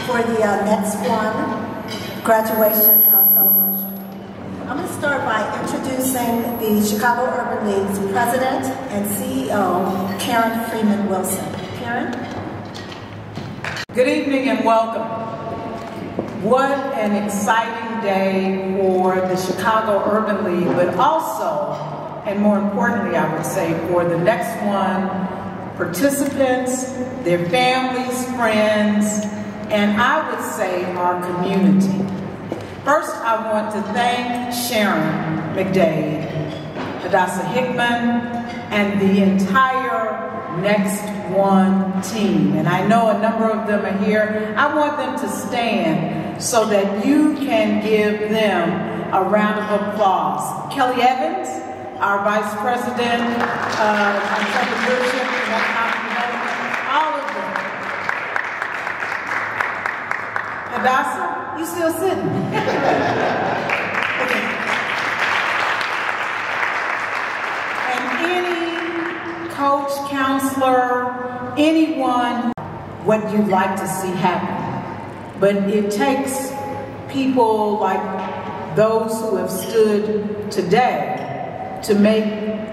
for the nextONE graduation celebration. I'm going to start by introducing the Chicago Urban League's President and CEO, Sharon Freeman-Wilson. Sharon? Good evening and welcome. What an exciting day for the Chicago Urban League, but also, and more importantly, I would say, for the nextONE participants, their families, friends, and I would say our community. First, I want to thank Sharon McDade, Hadassah Hickman, and the entire nextONE team. And I know a number of them are here. I want them to stand so that you can give them a round of applause. Kelly Evans, our Vice President of Entrepreneurship and Economic Development, all of them. Hadassah, you still sitting? Okay. And any coach, counselor, anyone, what you'd like to see happen. But it takes people like those who have stood today to make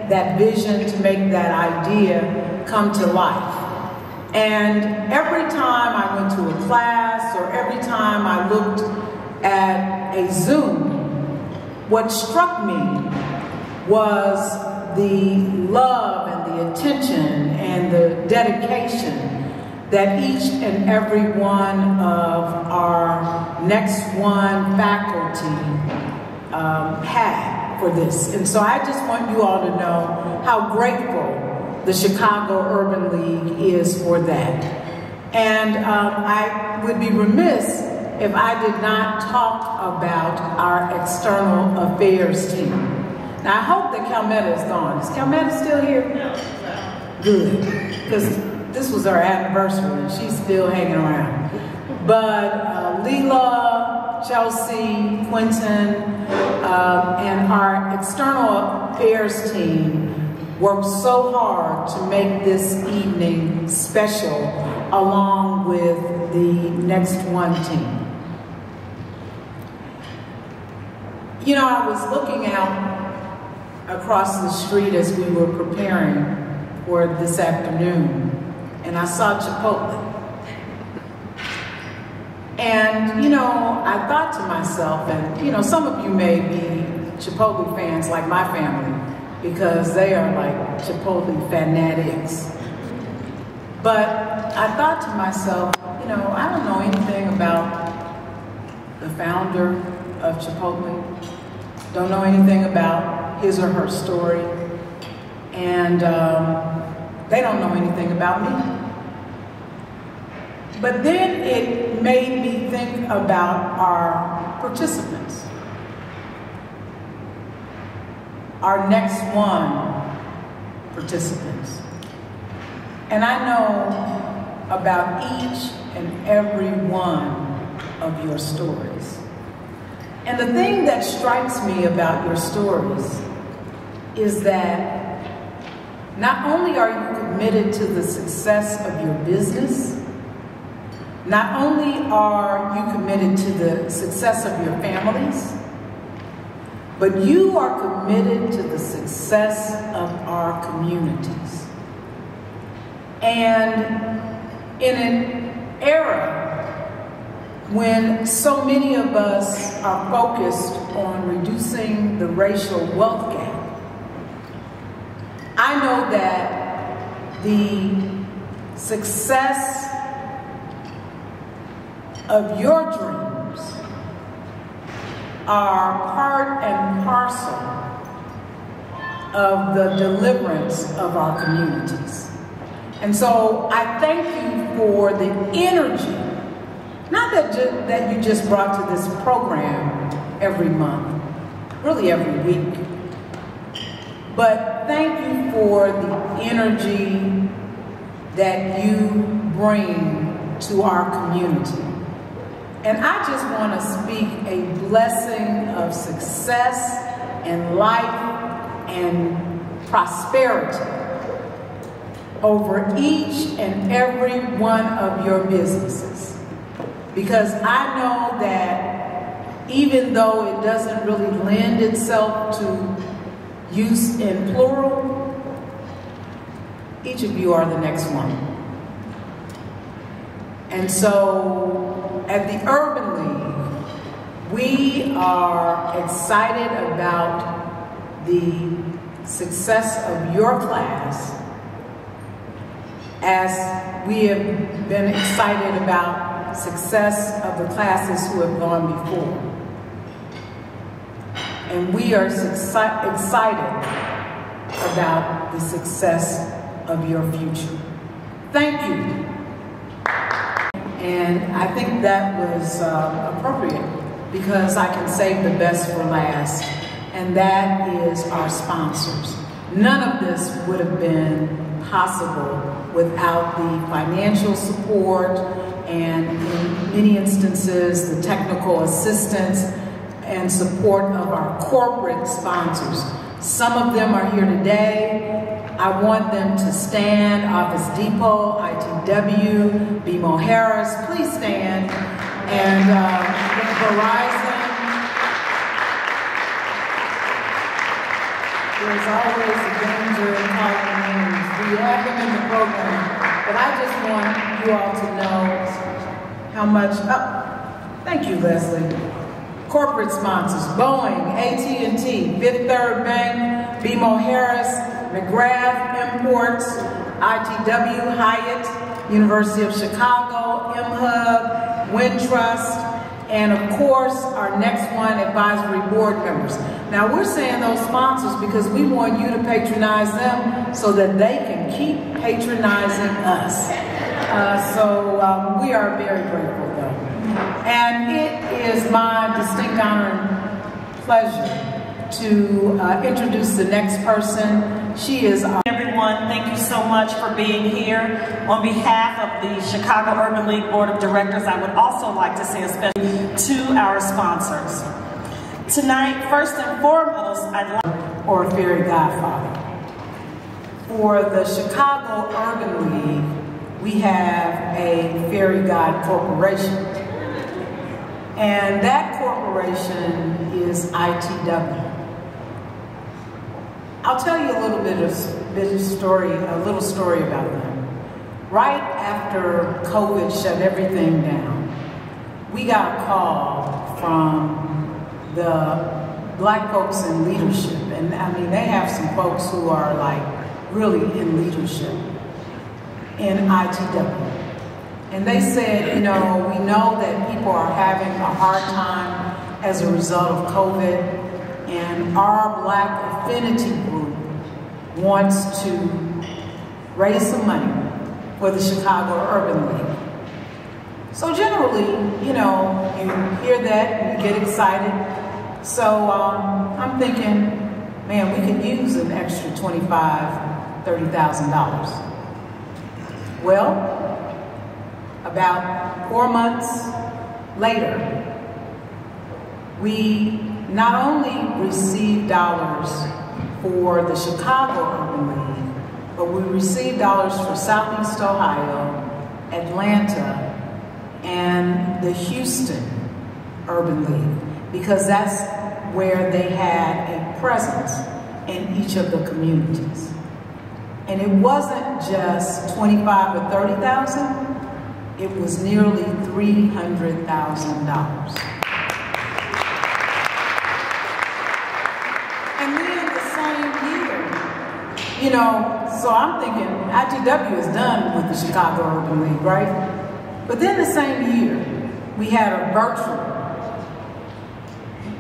that vision, to make that idea come to life. And every time I went to a class or every time I looked at a Zoom, what struck me was the love and the attention and the dedication that each and every one of our nextONE faculty had for this. And so I just want you all to know how grateful the Chicago Urban League is for that. And I would be remiss if I did not talk about our external affairs team. Now I hope that Calmetta is gone. Is Calmetta still here? No. Good, because this was our anniversary and she's still hanging around. But Leela, Chelsea, Quentin, and our external affairs team worked so hard to make this evening special along with the nextONE team. You know, I was looking out across the street as we were preparing for this afternoon, and I saw Chipotle. And, you know, I thought to myself, and, you know, some of you may be Chipotle fans like my family, because they are like Chipotle fanatics. But I thought to myself, you know, I don't know anything about the founder of Chipotle. Don't know anything about his or her story. And they don't know anything about me. But then it made me think about our participants. Our nextONE participants. And I know about each and every one of your stories. And the thing that strikes me about your stories is that not only are you committed to the success of your business, not only are you committed to the success of your families, but you are committed to the success of our communities. And in an era when so many of us are focused on reducing the racial wealth gap, I know that the success of your dreams are part and parcel of the deliverance of our communities. And so I thank you for the energy, not that you just brought to this program every month, really every week, but thank you for the energy that you bring to our community. And I just want to speak a blessing of success and life and prosperity over each and every one of your businesses. because I know that even though it doesn't really lend itself to use in plural, each of you are the next one. And so at the Urban League, we are excited about the success of your class, as we have been excited about success of the classes who have gone before. And we are excited about the success of your future. Thank you. And I think that was appropriate, because I can save the best for last, and that is our sponsors. None of this would have been possible without the financial support and, in many instances, the technical assistance and support of our corporate sponsors. Some of them are here today. I want them to stand. Office Depot, ITW, BMO Harris, please stand. And Verizon. There's always a danger in calling names. We have them in the program, but I just want you all to know how much, thank you, Leslie. Corporate sponsors: Boeing, AT&T, Fifth Third Bank, BMO Harris, McGrath Imports, ITW, Hyatt, University of Chicago, MHub, Wintrust, and of course, our nextONE advisory board members. Now, we're saying those sponsors because we want you to patronize them so that they can keep patronizing us. So we are very grateful, though. And it is my distinct honor and pleasure to introduce the next person. She is everyone, thank you so much for being here. On behalf of the Chicago Urban League Board of Directors, I would also like to say a special to our sponsors. Tonight, first and foremost, I'd like, or fairy godfather. For the Chicago Urban League, we have a fairy god corporation. And that corporation is ITW. I'll tell you a little story about them. Right after COVID shut everything down, we got a call from the Black folks in leadership. And I mean, they have some folks who are like really in leadership in ITW. And they said, you know, we know that people are having a hard time as a result of COVID, and our Black affinity group wants to raise some money for the Chicago Urban League. So generally, you know, you hear that and you get excited. So I'm thinking, man, we could use an extra $25,000, $30,000. Well, about 4 months later, we not only received dollars for the Chicago Urban League, but we received dollars for Southeast Ohio, Atlanta, and the Houston Urban League, because that's where they had a presence in each of the communities. And it wasn't just 25 or 30,000, it was nearly $300,000. And then the same year, you know, so I'm thinking ITW is done with the Chicago Urban League, right? But then the same year, we had a virtual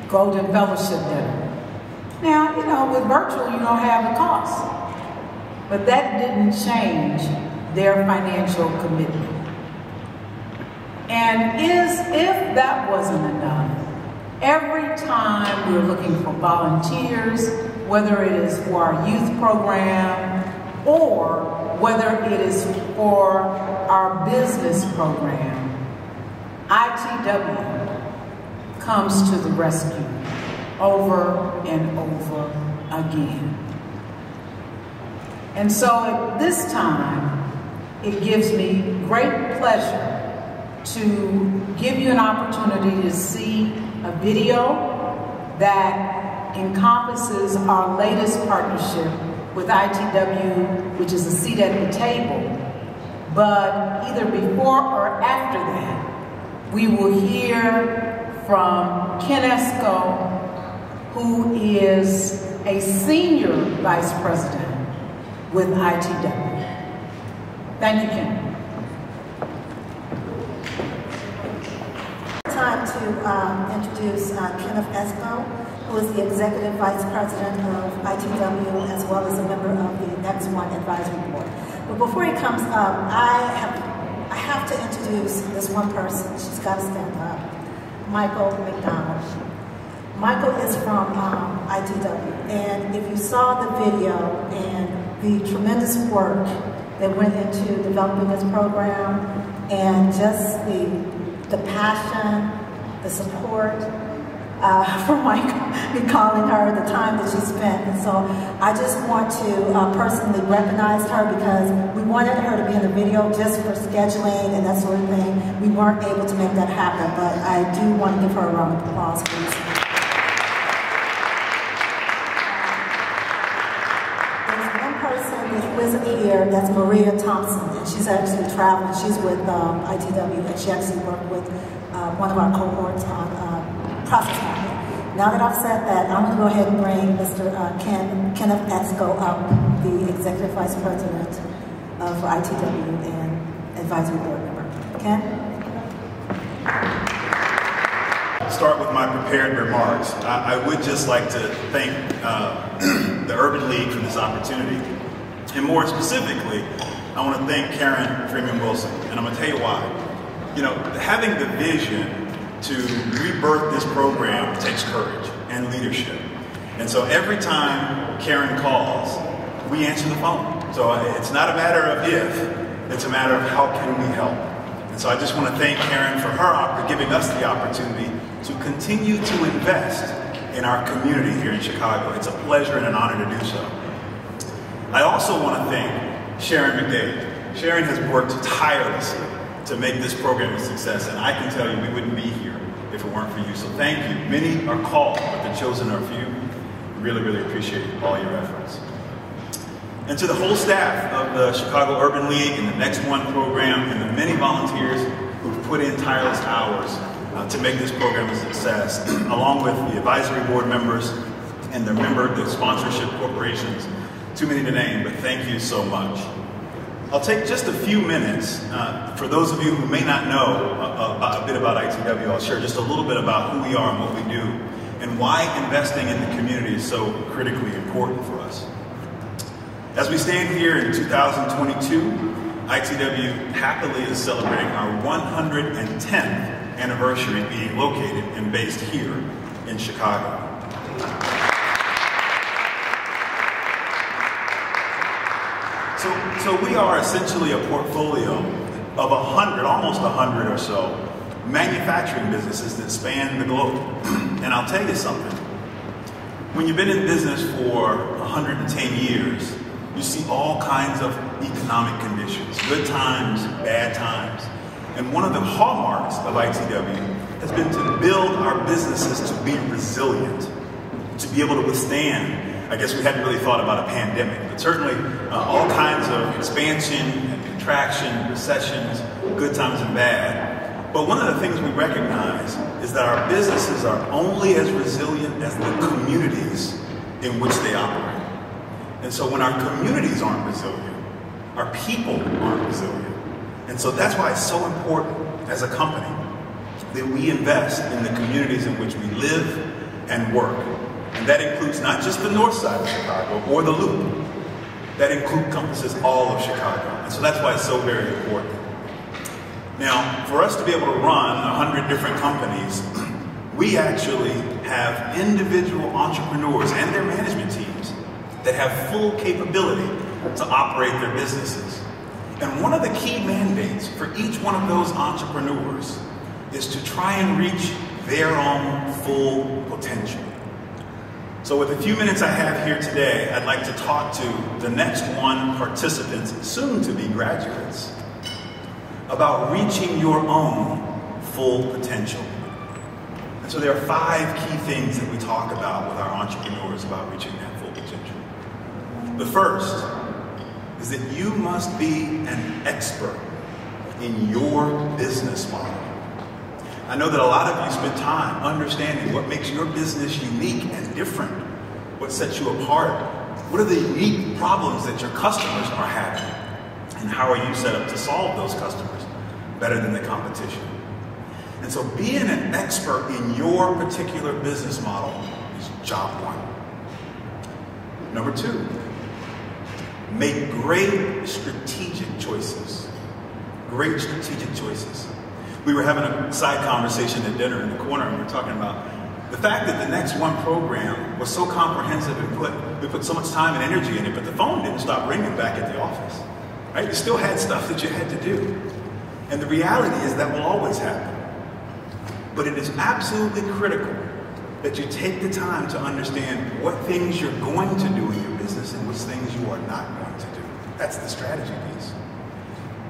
Golden Fellowship Dinner. Now, you know, with virtual, you don't have the cost. But that didn't change their financial commitment. And if that wasn't enough, every time we're looking for volunteers, whether it is for our youth program or whether it is for our business program, ITW comes to the rescue over and over again. And so at this time, it gives me great pleasure to give you an opportunity to see a video that encompasses our latest partnership with ITW, which is a seat at the table. But either before or after that, we will hear from Kenneth Escoe, who is a senior vice president with ITW. Thank you, Ken. Time to introduce Kenneth Escoe, who is the Executive Vice President of ITW as well as a member of the nextONE Advisory Board. But before he comes up, I have to introduce this one person. She's got to stand up. Mcdonald. Michael is from ITW, and if you saw the video and the tremendous work that went into developing this program and just the passion, the support for Michael in calling her, the time that she spent. And so I just want to personally recognize her because we wanted her to be in the video just for scheduling and that sort of thing. We weren't able to make that happen, but I do want to give her a round of applause, please. Who isn't here, that's Maria Thompson, and she's actually traveling. She's with ITW, and she actually worked with one of our cohorts on process mapping. Now that I've said that, I'm going to go ahead and bring Mr. Kenneth Escoe up, the Executive Vice President of ITW and Advisory Board member. Ken? I'll start with my prepared remarks. I would just like to thank the Urban League for this opportunity. And more specifically, I want to thank Sharon Freeman-Wilson, and I'm going to tell you why. You know, having the vision to rebirth this program takes courage and leadership. And so every time Sharon calls, we answer the phone. So it's not a matter of if, it's a matter of how can we help. And so I just want to thank Sharon for giving us the opportunity to continue to invest in our community here in Chicago. It's a pleasure and an honor to do so. I also want to thank Sharon McDade. Sharon has worked tirelessly to make this program a success, and I can tell you we wouldn't be here if it weren't for you. So thank you. Many are called, but the chosen are few. Really, really appreciate all your efforts. And to the whole staff of the Chicago Urban League and the nextONE program and the many volunteers who've put in tireless hours to make this program a success, along with the advisory board members and the sponsorship corporations. Too many to name, but thank you so much. I'll take just a few minutes. For those of you who may not know a bit about ITW, I'll share just a little bit about who we are and what we do, and why investing in the community is so critically important for us. As we stand here in 2022, ITW happily is celebrating our 110th anniversary being located and based here in Chicago. So we are essentially a portfolio of almost 100 or so manufacturing businesses that span the globe. And I'll tell you something. When you've been in business for 110 years, you see all kinds of economic conditions, good times, bad times. And one of the hallmarks of ITW has been to build our businesses to be resilient, to be able to withstand. I guess we hadn't really thought about a pandemic, but certainly all kinds of expansion and contraction, recessions, good times and bad. But one of the things we recognize is that our businesses are only as resilient as the communities in which they operate. And so when our communities aren't resilient, our people aren't resilient. And so that's why it's so important as a company that we invest in the communities in which we live and work. And that includes not just the north side of Chicago or the Loop. That encompasses all of Chicago. And so that's why it's so very important. Now, for us to be able to run 100 different companies, we actually have individual entrepreneurs and their management teams that have full capability to operate their businesses. And one of the key mandates for each one of those entrepreneurs is to try and reach their own full potential. So with the few minutes I have here today, I'd like to talk to the nextONE participants, soon to be graduates, about reaching your own full potential. And so there are 5 key things that we talk about with our entrepreneurs about reaching that full potential. The first is that you must be an expert in your business model. I know that a lot of you spend time understanding what makes your business unique and different, what sets you apart, what are the unique problems that your customers are having, and how are you set up to solve those customers better than the competition. And so being an expert in your particular business model is job 1. Number 2, make great strategic choices. Great strategic choices. We were having a side conversation at dinner in the corner, and we were talking about the fact that the nextONE program was so comprehensive and we put so much time and energy in it, but the phone didn't stop ringing back at the office. Right? You still had stuff that you had to do. And the reality is that will always happen. But it is absolutely critical that you take the time to understand what things you're going to do in your business and which things you are not going to do. That's the strategy piece.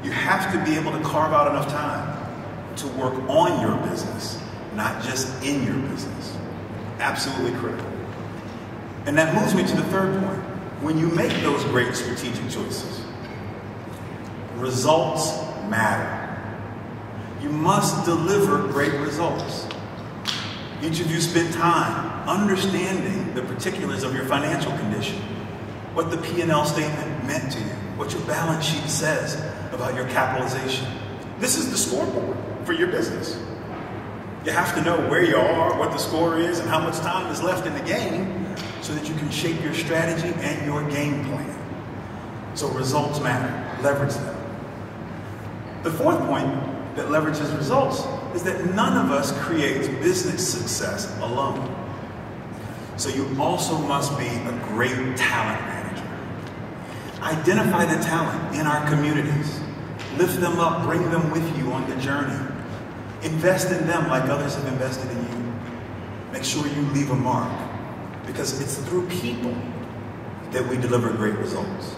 You have to be able to carve out enough time to work on your business, not just in your business. Absolutely critical. And that moves me to the third point. When you make those great strategic choices, results matter. You must deliver great results. Each of you spent time understanding the particulars of your financial condition, what the P&L statement meant to you, what your balance sheet says about your capitalization. This is the scoreboard for your business. You have to know where you are, what the score is, and how much time is left in the game so that you can shape your strategy and your game plan. So results matter. Leverage them. The fourth point that leverages results is that none of us creates business success alone. So you also must be a great talent manager. Identify the talent in our communities. Lift them up, bring them with you on the journey. Invest in them like others have invested in you. Make sure you leave a mark, because it's through people that we deliver great results.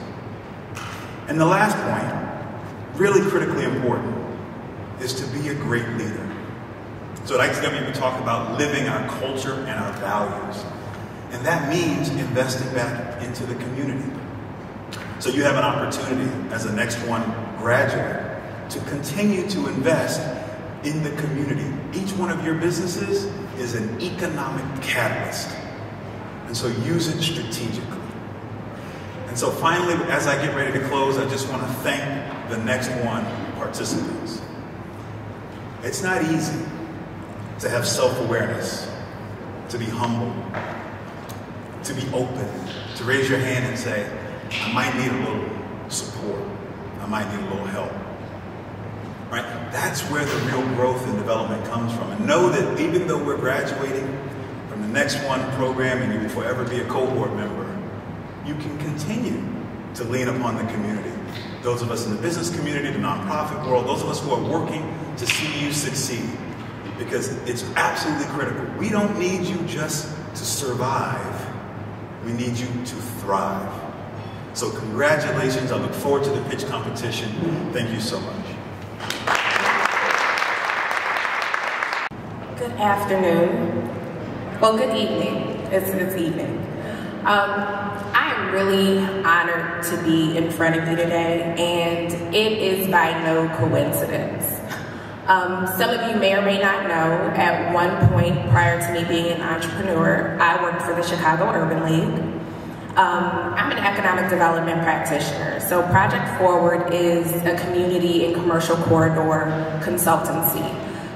And the last point, really critically important, is to be a great leader. So at ITW we talk about living our culture and our values. And that means investing back into the community. So you have an opportunity as a nextONE graduate to continue to invest in the community. Each one of your businesses is an economic catalyst. And so use it strategically. And so finally, as I get ready to close, I just want to thank the nextONE participants. It's not easy to have self-awareness, to be humble, to be open, to raise your hand and say, I might need a little support. I might need a little help. Right? That's where the real growth and development comes from. And know that even though we're graduating from the nextONE program and you will forever be a cohort member, you can continue to lean upon the community. Those of us in the business community, the nonprofit world, those of us who are working to see you succeed. Because it's absolutely critical. We don't need you just to survive. We need you to thrive. So congratulations. I look forward to the pitch competition. Thank you so much. Good afternoon. Well, good evening. It's evening. I am really honored to be in front of you today, and it is by no coincidence. Some of you may or may not know, at one point prior to me being an entrepreneur, I worked for the Chicago Urban League. I'm an economic development practitioner. So Project Forward is a community and commercial corridor consultancy.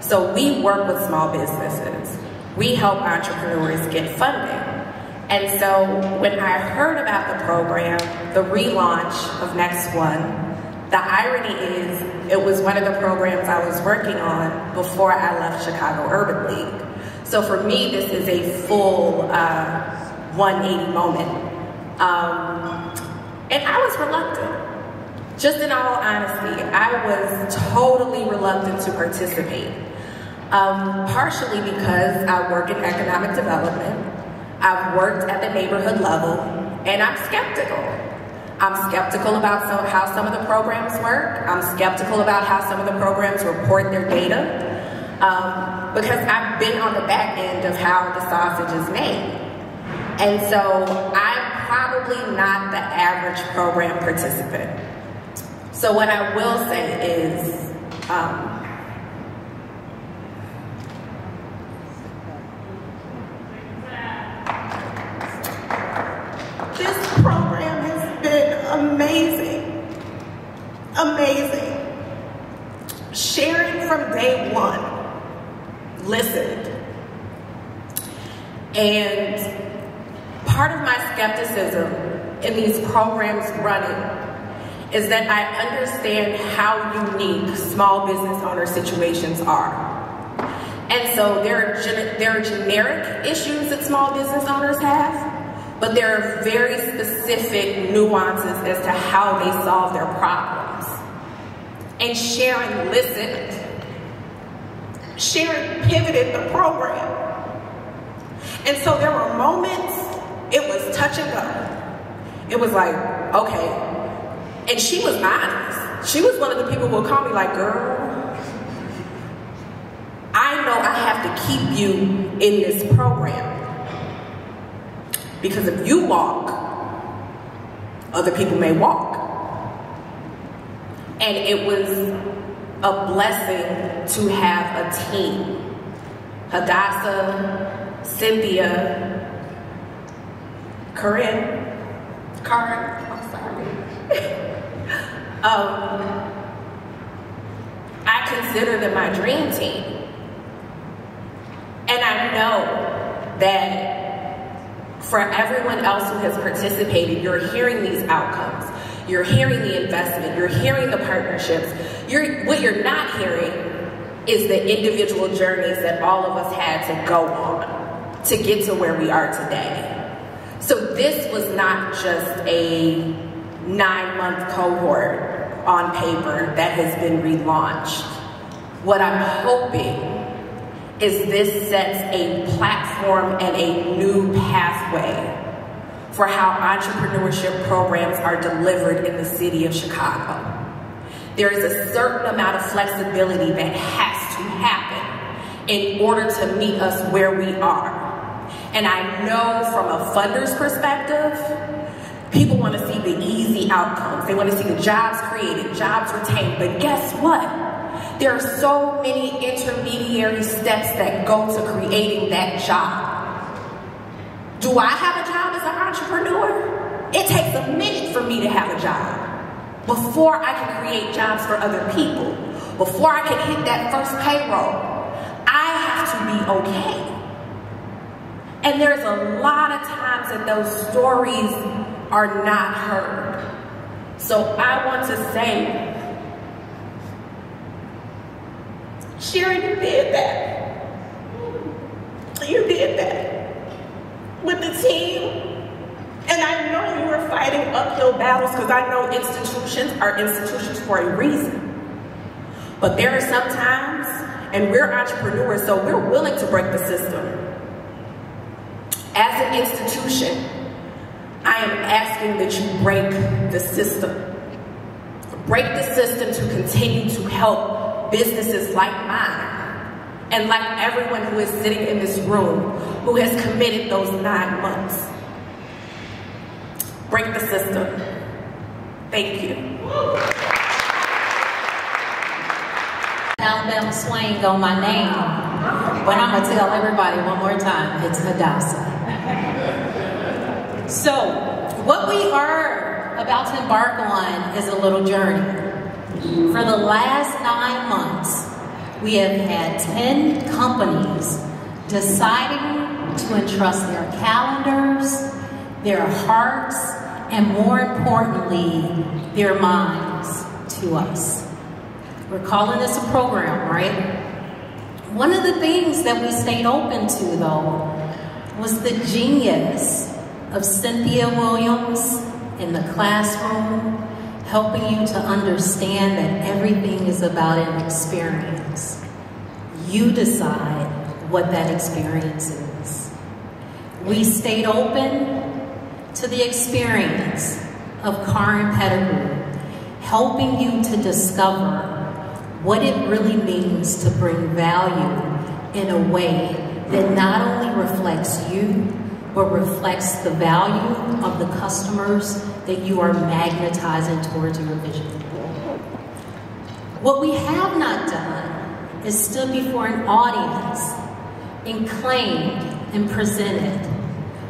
So we work with small businesses. We help entrepreneurs get funding. And so when I heard about the program, the relaunch of nextONE, the irony is it was one of the programs I was working on before I left Chicago Urban League. So for me, this is a full 180 moment. And I was reluctant. Just in all honesty, I was totally reluctant to participate. Partially because I work in economic development, I've worked at the neighborhood level, and I'm skeptical. I'm skeptical about how some of the programs work. I'm skeptical about how some of the programs report their data because I've been on the back end of how the sausage is made. And so I'm probably not the average program participant. So what I will say is, this program has been amazing, amazing. Sharon from day one listened. And part of my skepticism in these programs running is that I understand how unique small business owner situations are. And so there are generic issues that small business owners have, but there are very specific nuances as to how they solve their problems. And Sharon listened. Sharon pivoted the program. And so there were moments, it was touch and go. It was like, okay. And she was honest. She was one of the people who would call me like, girl, I know I have to keep you in this program. Because if you walk, other people may walk. And it was a blessing to have a team. Hadassah, Cynthia, Karen, I'm sorry. I consider them my dream team. And I know that for everyone else who has participated, you're hearing these outcomes. You're hearing the investment. You're hearing the partnerships. What you're not hearing is the individual journeys that all of us had to go on to get to where we are today. So this was not just a 9-month cohort on paper that has been relaunched. What I'm hoping is this sets a platform and a new pathway for how entrepreneurship programs are delivered in the city of Chicago. There is a certain amount of flexibility that has to happen in order to meet us where we are. And I know from a funder's perspective, people want to see the easy outcomes. They want to see the jobs created, jobs retained. But guess what? There are so many intermediary steps that go to creating that job. Do I have a job as an entrepreneur? It takes a minute for me to have a job before I can create jobs for other people. Before I can hit that first payroll, I have to be okay. And there's a lot of times that those stories are not heard. So I want to say, Sharon, you did that. You did that with the team. And I know you were fighting uphill battles because I know institutions are institutions for a reason. But there are some times, and we're entrepreneurs, so we're willing to break the system. As an institution, I am asking that you break the system. Break the system to continue to help businesses like mine and like everyone who is sitting in this room who has committed those 9 months. Break the system. Thank you. Alabama swing on my name, but I'm gonna tell everybody one more time, it's Hadassah. So, what we are about to embark on is a little journey. For the last 9 months, we have had 10 companies deciding to entrust their calendars, their hearts, and more importantly, their minds to us. We're calling this a program, right? One of the things that we stayed open to, though, was the genius of Cynthia Williams in the classroom, helping you to understand that everything is about an experience. You decide what that experience is. We stayed open to the experience of current pedigree, helping you to discover what it really means to bring value in a way that not only reflects you, but reflects the value of the customers that you are magnetizing towards your vision. What we have not done is stood before an audience and claimed and presented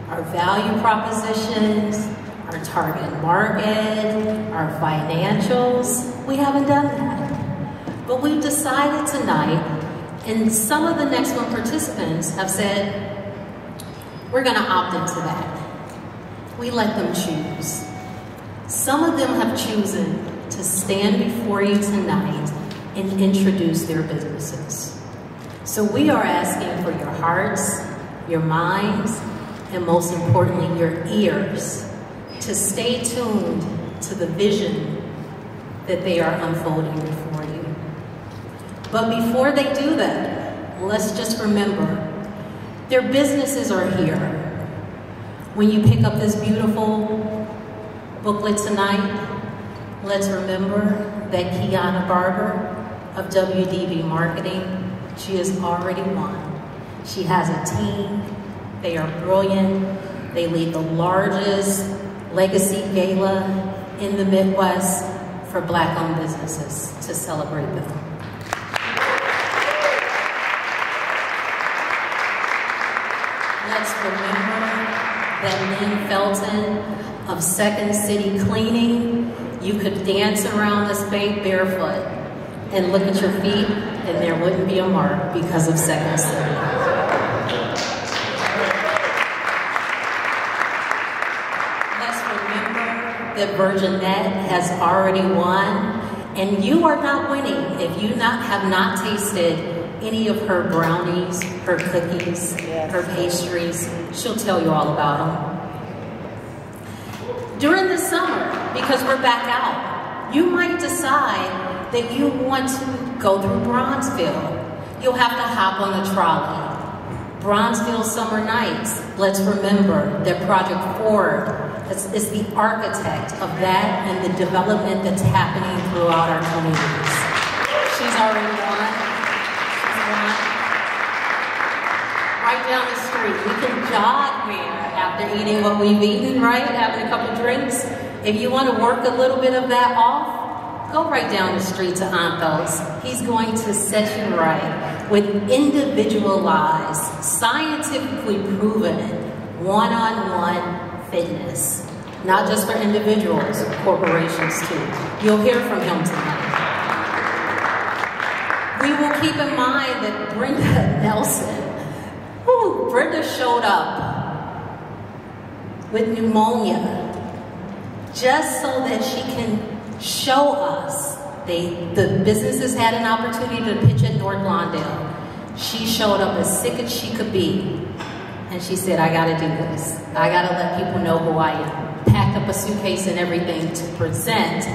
our value propositions, our target market, our financials. We haven't done that. But we've decided tonight, and some of the nextONE participants have said, we're gonna opt into that. We let them choose. Some of them have chosen to stand before you tonight and introduce their businesses. So we are asking for your hearts, your minds, and most importantly, your ears to stay tuned to the vision that they are unfolding before you. But before they do that, let's just remember, their businesses are here. When you pick up this beautiful booklet tonight, let's remember that Kiana Barber of WDB Marketing, she has already won. She has a team, they are brilliant, they lead the largest legacy gala in the Midwest for Black-owned businesses to celebrate them. Let's remember that Lynn Felton of Second City Cleaning, you could dance around this bank barefoot and look at your feet and there wouldn't be a mark because of Second City. Let's remember that Virginette has already won, and you are not winning if you have not tasted any of her brownies, her cookies, her pastries. She'll tell you all about them. During the summer, because we're back out, you might decide that you want to go through Bronzeville. You'll have to hop on the trolley. Bronzeville Summer Nights, let's remember that Project Foward is the architect of that and the development that's happening throughout our communities. She's already won. Right down the street. We can jog there after eating what we've eaten, right? Having a couple drinks. If you want to work a little bit of that off, go right down the street to Anthos. He's going to set you right with individualized, scientifically proven, one-on-one fitness. Not just for individuals, corporations too. You'll hear from him tonight. We will keep in mind that Brenda Nelson, Brenda showed up with pneumonia just so that she can show us. The businesses had an opportunity to pitch at North Lawndale. She showed up as sick as she could be. And she said, I gotta do this. I gotta let people know who I am. Packed up a suitcase and everything to present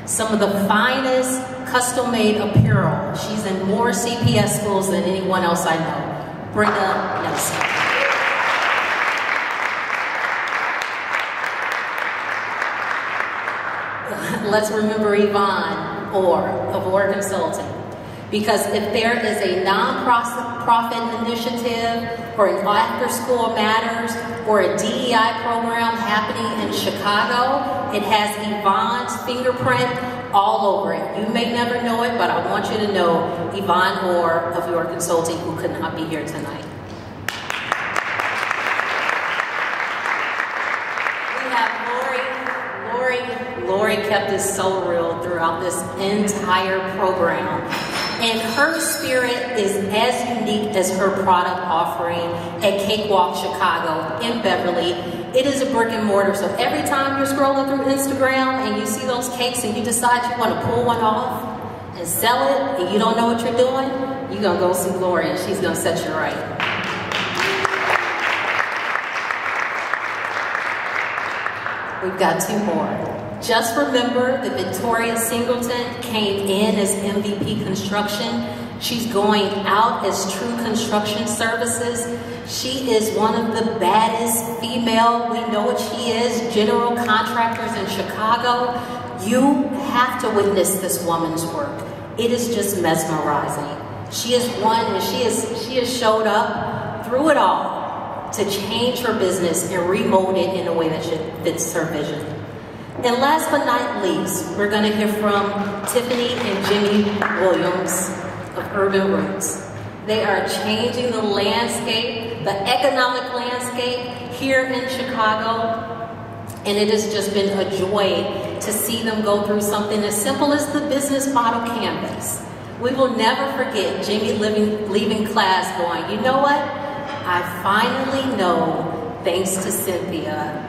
some of the finest custom-made apparel. She's in more CPS schools than anyone else I know. Brenda Nelson. Let's remember Yvonne Orr of Orr Consulting. Because if there is a non-profit initiative or an after-school matters or a DEI program happening in Chicago, it has Yvonne's fingerprint all over it. You may never know it, but I want you to know Yvonne Orr of Orr Consulting, who could not be here tonight. Lori kept this so real throughout this entire program. And her spirit is as unique as her product offering at Cakewalk Chicago in Beverly. It is a brick and mortar, so every time you're scrolling through Instagram and you see those cakes and you decide you want to pull one off and sell it and you don't know what you're doing, you're going to go see Lori and she's going to set you right. We've got two more. Just remember that Victoria Singleton came in as MVP Construction She's going out as True Construction Services. She is one of the baddest female, we know what she is, general contractors in Chicago. You have to witness this woman's work. It is just mesmerizing. She is one, and she has showed up through it all to change her business and remold it in a way that fits her vision. And last but not least, we're going to hear from Tiffany and Jimmy Williams of Urban Roots. They are changing the landscape, the economic landscape here in Chicago. And it has just been a joy to see them go through something as simple as the business model canvas. We will never forget Jimmy leaving class going, you know what? I finally know, thanks to Cynthia,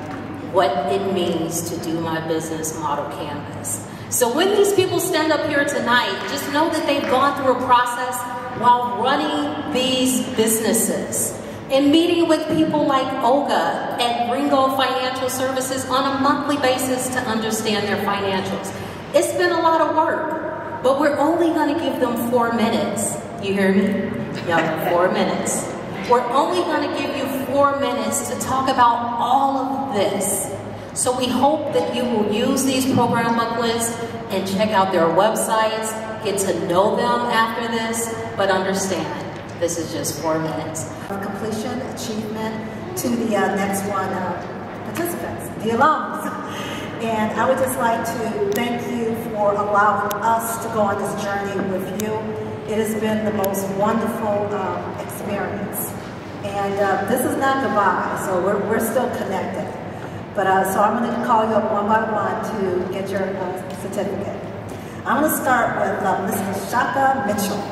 what it means to do my business model canvas. So when these people stand up here tonight, just know that they've gone through a process while running these businesses and meeting with people like Olga at Ringo Financial Services on a monthly basis to understand their financials. It's been a lot of work, but we're only going to give them 4 minutes. You hear me? Yeah, 4 minutes. We're only going to give you 4 minutes to talk about all of this. So we hope that you will use these program booklets and check out their websites, get to know them after this, but understand, this is just 4 minutes. Completion, achievement to the next one participants, the alums. And I would just like to thank you for allowing us to go on this journey with you. It has been the most wonderful experience. And this is not goodbye, so we're still connected. But so I'm going to call you up one by one to get your certificate. I'm going to start with Mr. Shaka Mitchell.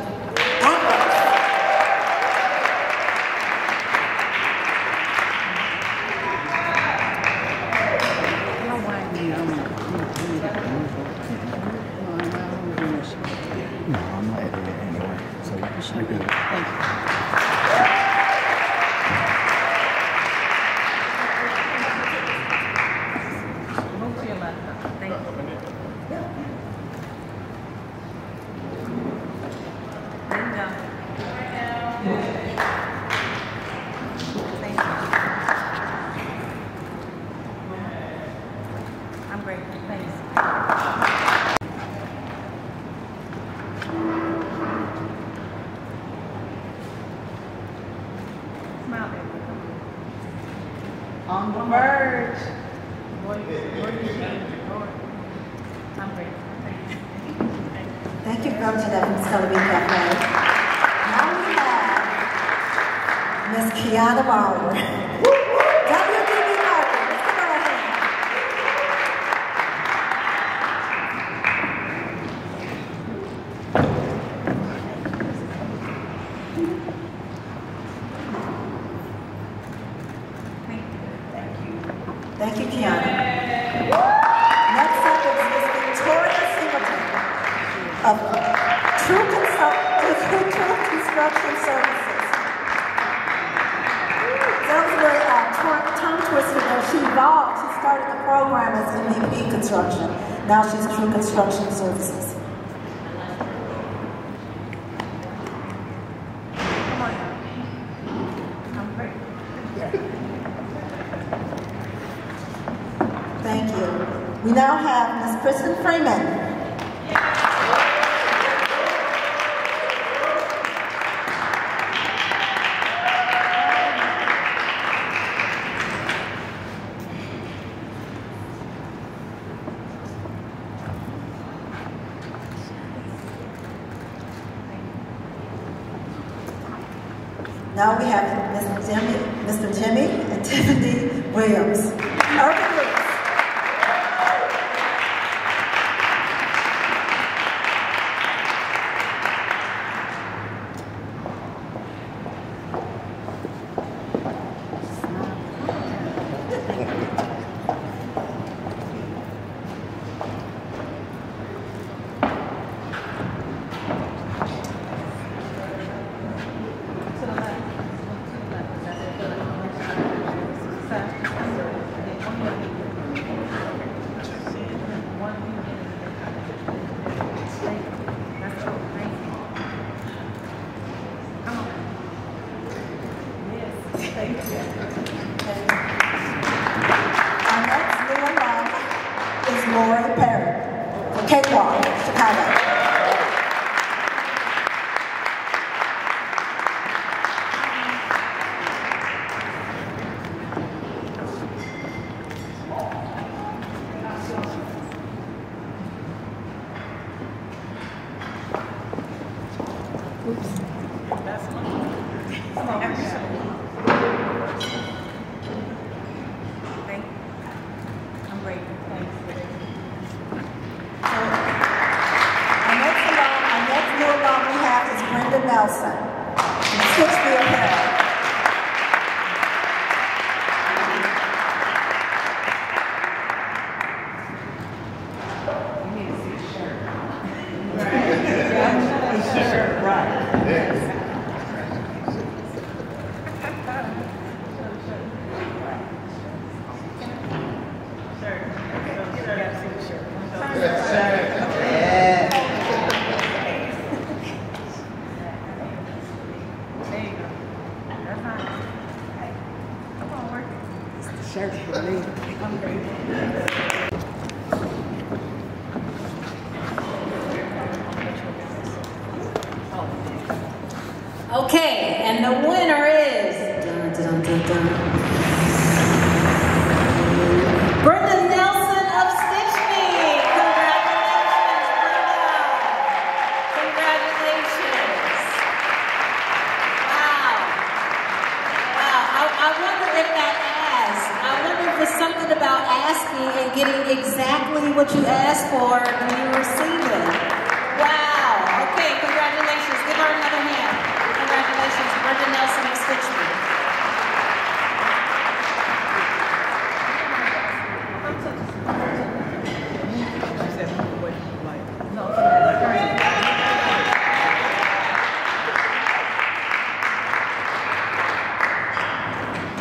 On the merge. Thank you for coming to that Celebrate Cafe. Now we have Miss Kiana Bauer. WDB Parker. Let's give her a hand. Thank you, Kiana. Next up is Ms. Victoria Singleton of True Construction Services. That was where tongue twisted though. She evolved. She started the program as MVP Construction. Now she's True Construction Services. Thank you. We now have Ms. Christyn Freemon. Now we have Mr. Jimmy and Tiffany Williams. Urban Roots. Our next new alum is Lori Perry from Cohort, Chicago. Okay, and the winner is Brenda Nelson of Stitch Me. Congratulations, Brenda. Congratulations. Wow. I wonder if that asked. I wonder if it's something about asking and getting exactly what you asked for and you receive it. Wow. Okay, congratulations. Give her another hand. Congratulations, Brenda Nelson of Stitch Me.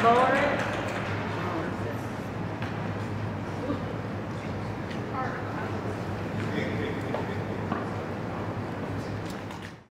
Lori.